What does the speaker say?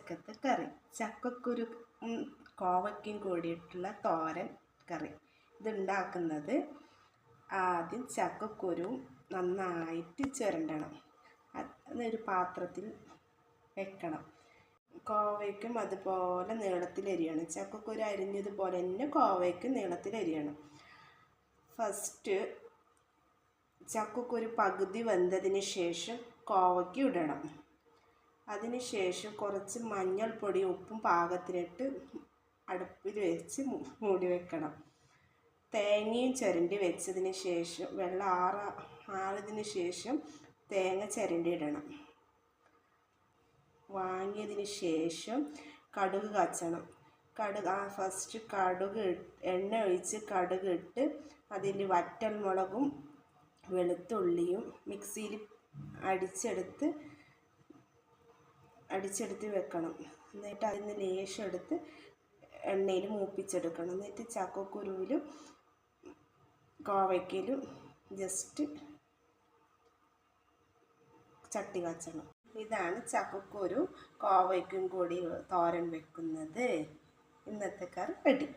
ഉച്ചക്കത്തെ കറി ചക്കക്കുരു കോവയ്ക്കും കൂടിയിട്ടുള്ള തോരൻ കറി. ഇതുണ്ടാക്കുന്നത് ആദ്യം ചക്കക്കുരു നന്നായിട്ട് ചുരണ്ടണം. അതൊരു പാത്രത്തിൽ വെക്കണം. കോവയ്ക്കും അതുപോലെ നീളത്തിൽ അരിയണം. ചക്കക്കുരു അരിഞ്ഞതുപോലെ തന്നെ കോവയ്ക്കും നീളത്തിൽ അരിയണം. ഫസ്റ്റ് ചക്കക്കുരു പകുതി വെന്തതിന് ശേഷം കോവയ്ക്ക് ഇടണം. അതിനുശേഷം കുറച്ച് മഞ്ഞൾപ്പൊടി ഉപ്പും പാകത്തിനിട്ട് അടുപ്പിൽ വെച്ച് മൂടി വെക്കണം. തേങ്ങയും ചിരണ്ടി വെച്ചതിന് ശേഷം വെള്ളം ആറിയതിന് ശേഷം തേങ്ങ ചിരണ്ടി ഇടണം. വാങ്ങിയതിന് ശേഷം കടുക് കാച്ചണം. ഫസ്റ്റ് എണ്ണ ഒഴിച്ച് കടുക് ഇട്ട് അതിൽ വറ്റൽമുളകും വെളുത്തുള്ളിയും മിക്സിയിൽ അടിച്ചെടുത്ത് വെക്കണം. എന്നിട്ട് അതിന് ലേശം എടുത്ത് എണ്ണയിൽ മൂപ്പിച്ചെടുക്കണം. എന്നിട്ട് ചക്കക്കുരുവിലും കോവയ്ക്കയിലും ജസ്റ്റ് ചട്ടി കാച്ചണം. ഇതാണ് ചക്കക്കുരു കോവയ്ക്കും കൂടി തോരൻ വെക്കുന്നത്. ഇന്നത്തെ കറി റെഡി.